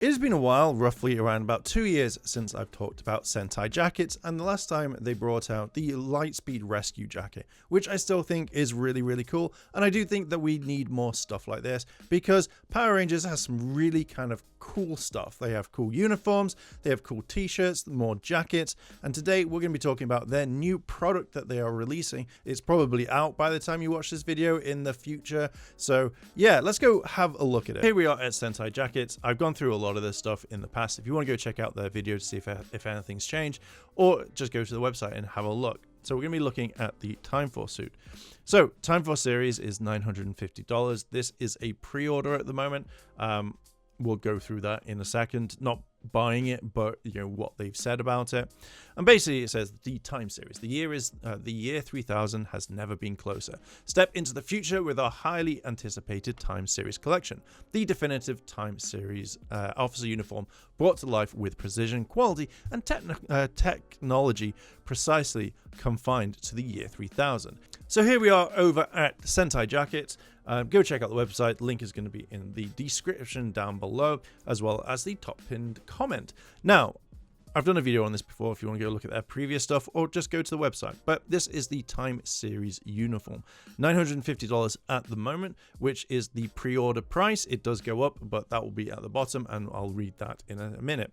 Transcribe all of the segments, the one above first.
It has been a while, roughly around about 2 years since I've talked about Sentai jackets, and the last time they brought out the Lightspeed Rescue jacket, which I still think is really, really cool, and I do think that we need more stuff like this, because Power Rangers has some really kind of cool stuff. They have cool uniforms, they have cool t-shirts, more jackets, and today we're going to be talking about their new product that they are releasing. It's probably out by the time you watch this video in the future, so yeah, let's go have a look at it. Here we are at Sentai jackets. I've gone through a lot of this stuff in the past. If you want to go check out their video to see if anything's changed, or just go to the website and have a look. So we're going to be looking at the Time Force suit. So Time Force series is $950. This is a pre-order at the moment. We'll go through that in a second. Not buying it, but you know what they've said about it. And basically it says the Time series. The year 3000 has never been closer. Step into the future with our highly anticipated Time series collection. The definitive Time series officer uniform brought to life with precision, quality, and technology precisely confined to the year 3000. So here we are over at Sentai Jackets. Go check out the website. The link is going to be in the description down below, as well as the top pinned comment. Now, I've done a video on this before if you want to go look at their previous stuff, or just go to the website. But this is the Time series uniform. $950 at the moment, which is the pre-order price. It does go up, but that will be at the bottom, and I'll read that in a minute.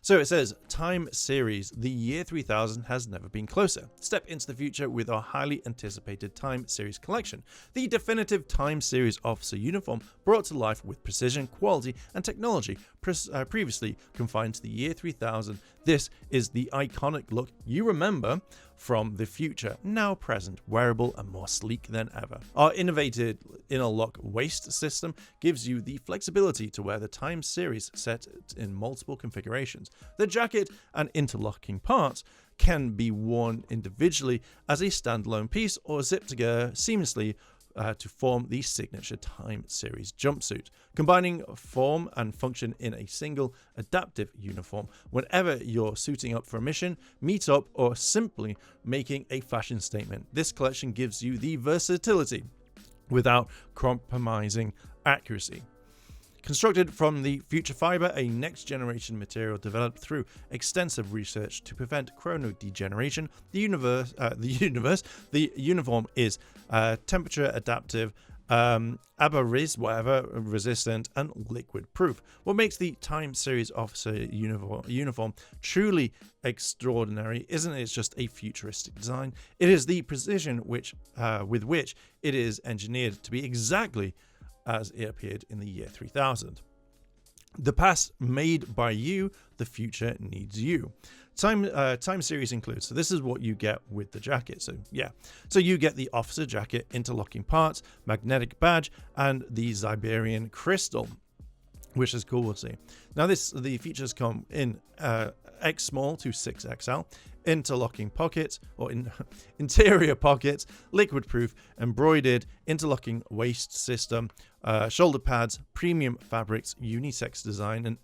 So it says, Time series, the year 3000 has never been closer. Step into the future with our highly anticipated Time series collection. The definitive Time series officer uniform brought to life with precision, quality, and technology previously confined to the year 3000. This is the iconic look you remember from the future, now present, wearable and more sleek than ever. Our innovative interlock waist system gives you the flexibility to wear the Time series set in multiple configurations. The jacket and interlocking parts can be worn individually as a standalone piece or zipped together seamlessly to form the signature Time series jumpsuit, combining form and function in a single adaptive uniform whenever you're suiting up for a mission, meet up, or simply making a fashion statement. This collection gives you the versatility without compromising accuracy. Constructed from the future fiber, a next-generation material developed through extensive research to prevent chronodegeneration, the uniform is temperature adaptive, resistant, and liquid proof. What makes the Time series officer uniform truly extraordinary isn't it just a futuristic design? It is the precision with which it is engineered to be exactly as it appeared in the year 3000. The past made by you, the future needs you. Time series includes, so this is what you get with the jacket. So yeah, so you get the officer jacket, interlocking parts, magnetic badge, and the Siberian crystal, which is cool. We'll see. Now the features come in X small to 6XL, interlocking pockets or interior pockets, liquid proof, embroidered interlocking waist system, shoulder pads, premium fabrics, unisex design, and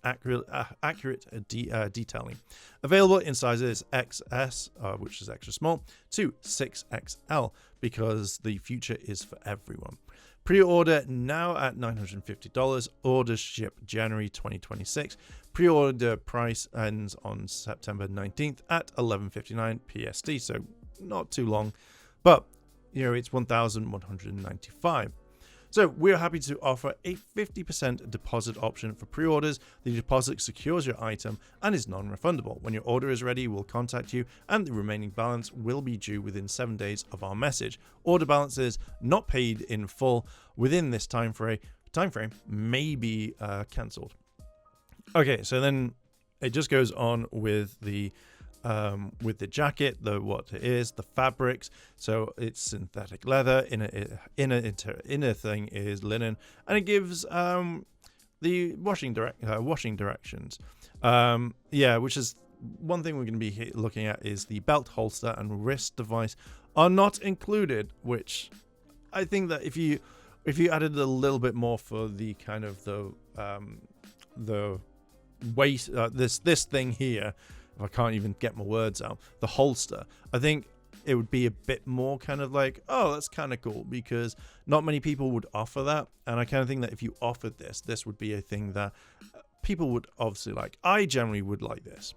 accurate detailing. Available in sizes XS, which is extra small, to 6XL, because the future is for everyone. Pre-order now at $950. Orders ship January 2026. Pre-order price ends on September 19th at 11:59 PST, so not too long, but you know it's $1,195. So we're happy to offer a 50% deposit option for pre-orders. The deposit secures your item and is non-refundable. When your order is ready, we'll contact you, and the remaining balance will be due within 7 days of our message. Order balances not paid in full within this time frame may be cancelled. Okay, so then it just goes on with the jacket, what it is, the fabrics. So it's synthetic leather. Inner thing is linen, and it gives the washing directions. Which is one thing we're going to be looking at is the belt holster and wrist device are not included, which I think that if you added a little bit more for the kind of the waist, this thing here, if I can't even get my words out, the holster, I think it would be a bit more kind of like, oh, that's kind of cool, because not many people would offer that. And I kind of think that if you offered this would be a thing that people would obviously like. I generally would like this.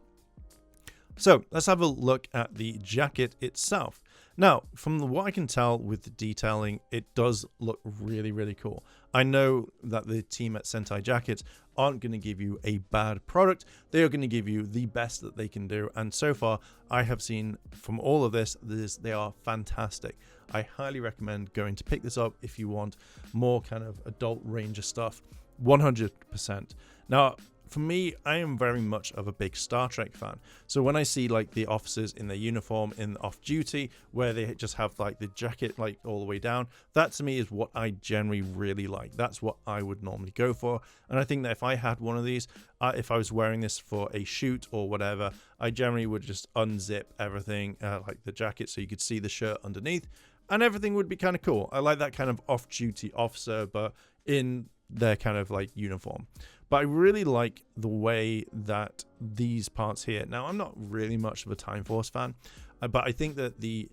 So let's have a look at the jacket itself. Now, from what I can tell with the detailing, it does look really, really cool. I know that the team at Sentai Jackets aren't going to give you a bad product. They are going to give you the best that they can do. And so far, I have seen from all of this, they are fantastic. I highly recommend going to pick this up if you want more kind of adult Ranger stuff. 100%. Now, for me, I am very much of a big Star Trek fan. So when I see like the officers in their uniform in off duty, where they just have like the jacket like all the way down, that to me is what I generally really like. That's what I would normally go for. And I think that if I had one of these, if I was wearing this for a shoot or whatever, I generally would just unzip everything, like the jacket, so you could see the shirt underneath, and everything would be kind of cool. I like that kind of off-duty officer, but in their kind of like uniform. But I really like the way that these parts here. Now, I'm not really much of a Time Force fan, but I think that the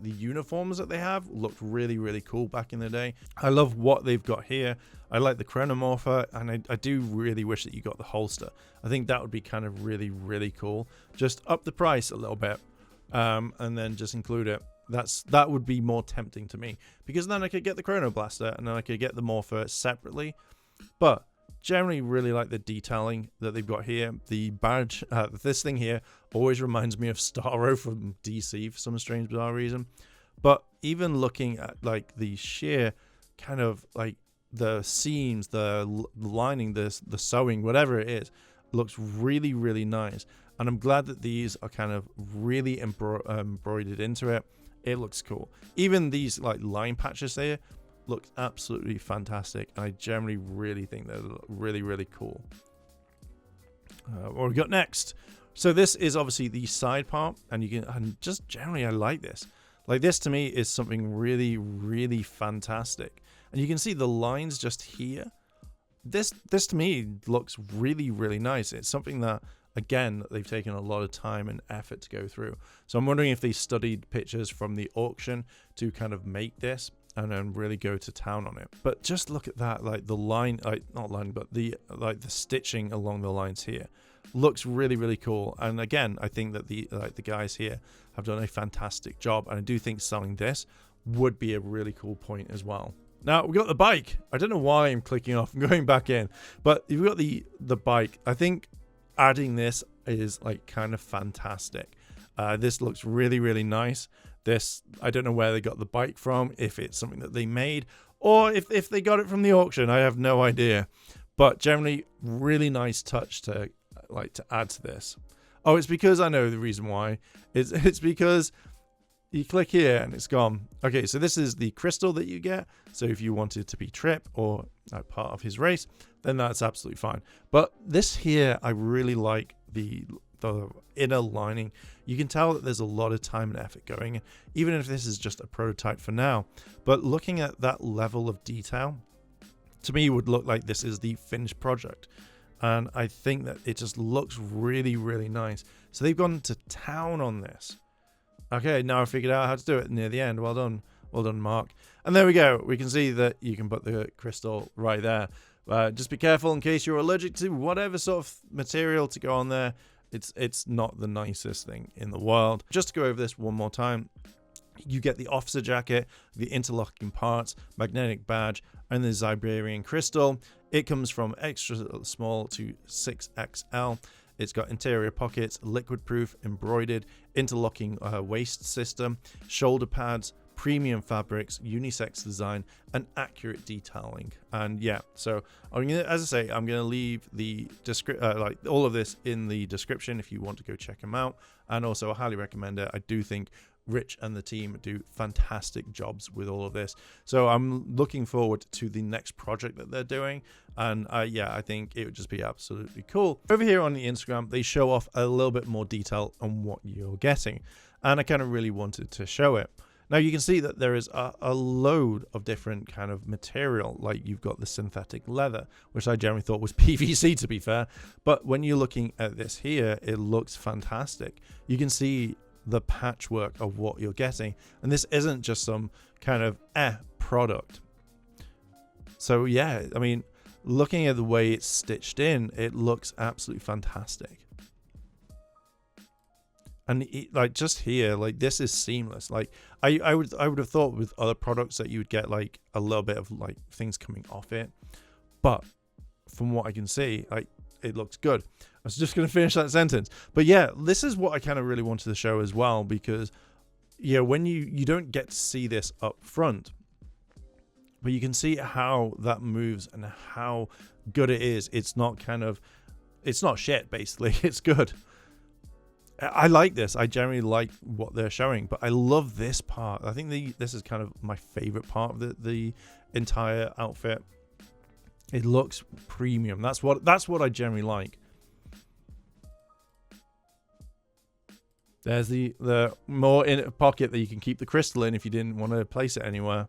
uniforms that they have looked really, really cool back in the day. I love what they've got here. I like the chronomorpher, and I do really wish that you got the holster. I think that would be kind of really, really cool. Just up the price a little bit, and then just include it. That would be more tempting to me, because then I could get the Chrono Blaster and then I could get the Morpher separately. But generally really like the detailing that they've got here. The badge, this thing here always reminds me of Starro from DC for some strange bizarre reason. But even looking at like the sheer kind of like the seams, the lining, the sewing, whatever it is, looks really, really nice. And I'm glad that these are kind of really embroidered into it. It looks cool. Even these like line patches there look absolutely fantastic. And I generally really think they look really, really cool. What we got next? So this is obviously the side part, and you can, and just generally I like this. Like this to me is something really, really fantastic. And you can see the lines just here. This to me looks really, really nice. It's something that, again, they've taken a lot of time and effort to go through. So I'm wondering if they studied pictures from the auction to kind of make this and then really go to town on it. But just look at that, like the line, like not line, but the stitching along the lines here looks really, really cool. And again, I think that the guys here have done a fantastic job, and I do think selling this would be a really cool point as well. Now we got the bike. I don't know why I'm clicking off and going back in, but you've got the bike. I think adding this is like kind of fantastic. This looks really, really nice. This, I don't know where they got the bike from, if it's something that they made or if they got it from the auction. I have no idea, but generally really nice touch to add to this. Oh, it's because I know the reason why. It's because you click here and it's gone. Okay, so this is the crystal that you get. So if you wanted to be Trip or part of his race, then that's absolutely fine. But this here, I really like the inner lining. You can tell that there's a lot of time and effort going in, even if this is just a prototype for now. But looking at that level of detail, to me, would look like this is the finished project. And I think that it just looks really, really nice. So they've gone to town on this. Okay, now I figured out how to do it near the end. Well done, Mark. And there we go. We can see that you can put the crystal right there. Just be careful in case you're allergic to whatever sort of material to go on there. It's not the nicest thing in the world. Just to go over this one more time, you get the officer jacket, the interlocking parts, magnetic badge, and the Ziberian crystal. It comes from extra small to 6XL. It's got interior pockets, liquid proof, embroidered, interlocking waist system, shoulder pads, premium fabrics, unisex design, and accurate detailing. And yeah, so as I say, I'm gonna leave the all of this in the description if you want to go check them out. And also, I highly recommend it. I do think Rich and the team do fantastic jobs with all of this. So I'm looking forward to the next project that they're doing. And yeah, I think it would just be absolutely cool. Over here on the Instagram, they show off a little bit more detail on what you're getting. And I kind of really wanted to show it. Now you can see that there is a load of different kind of material. Like you've got the synthetic leather, which I generally thought was PVC to be fair. But when you're looking at this here, it looks fantastic. You can see the patchwork of what you're getting, and this isn't just some kind of product. So yeah, I mean, looking at the way it's stitched in, it looks absolutely fantastic. And like just here, like this is seamless. Like I would have thought with other products that you would get like a little bit of like things coming off it, but from what I can see, like it looks good. I was just gonna finish that sentence, but yeah, this is what I kind of really wanted to show as well, because yeah, when you don't get to see this up front, but you can see how that moves and how good it is. It's not shit, basically. It's good. I like this. I generally like what they're showing, but I love this part. I think this is kind of my favorite part of the entire outfit. It looks premium. That's what I generally like. There's the more in pocket that you can keep the crystal in if you didn't want to place it anywhere.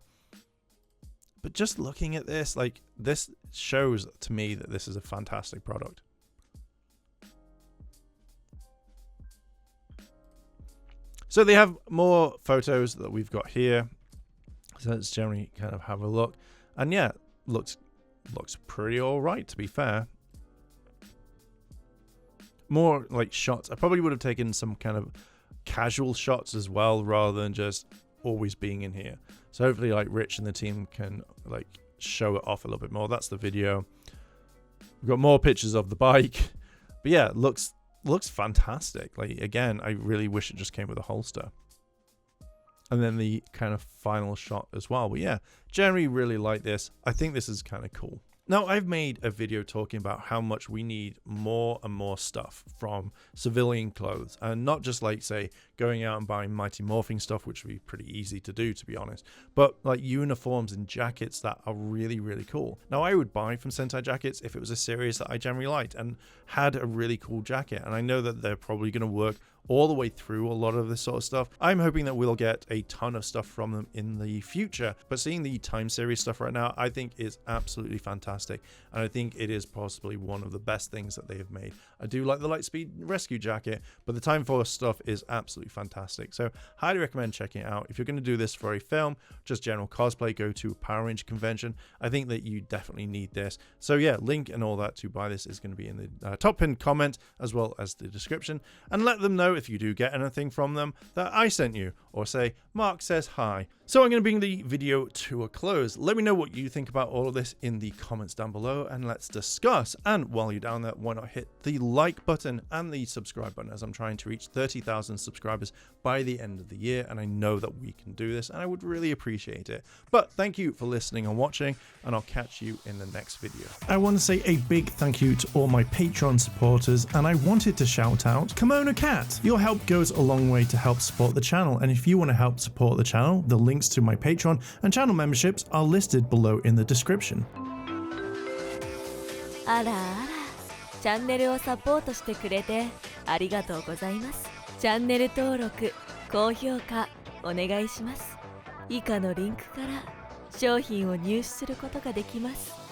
But just looking at this, like this shows to me that this is a fantastic product. So they have more photos that we've got here. So let's generally kind of have a look. And yeah, looks pretty all right, to be fair. More like shots. I probably would have taken some kind of casual shots as well, rather than just always being in here. So hopefully like Rich and the team can like show it off a little bit more. That's the video. We've got more pictures of the bike. But yeah, looks fantastic. Like again, I really wish it just came with a holster. And then the kind of final shot as well. But yeah, generally really like this. I think this is kind of cool. Now, I've made a video talking about how much we need more and more stuff from civilian clothes, and not just like, say, going out and buying Mighty Morphing stuff, which would be pretty easy to do, to be honest, but like uniforms and jackets that are really, really cool. Now, I would buy from Sentai Jackets if it was a series that I generally liked and had a really cool jacket, and I know that they're probably going to work all the way through a lot of this sort of stuff. I'm hoping that we'll get a ton of stuff from them in the future, but seeing the Time Series stuff right now, I think is absolutely fantastic, and I think it is possibly one of the best things that they have made. I do like the Lightspeed Rescue jacket, but the Time Force stuff is absolutely fantastic, so highly recommend checking it out. If you're going to do this for a film, just general cosplay, go to a Power Ranger convention. I think that you definitely need this. So yeah, link and all that to buy this is going to be in the top pinned comment as well as the description, and let them know if you do get anything from them that I sent you, or say Mark says hi. So I'm going to bring the video to a close. Let me know what you think about all of this in the comments down below, and let's discuss. And while you're down there, why not hit the like button and the subscribe button, as I'm trying to reach 30,000 subscribers by the end of the year, and I know that we can do this, and I would really appreciate it. But thank you for listening and watching, and I'll catch you in the next video. I want to say a big thank you to all my Patreon supporters, and I wanted to shout out Kimono Cat. Your help goes a long way to help support the channel, and if you want to help support the channel, the links to my Patreon and channel memberships are listed below in the description. あらあら、チャンネルをサポートしてくれてありがとうございます。チャンネル登録、高評価お願いします。以下のリンクから商品を入手することができます。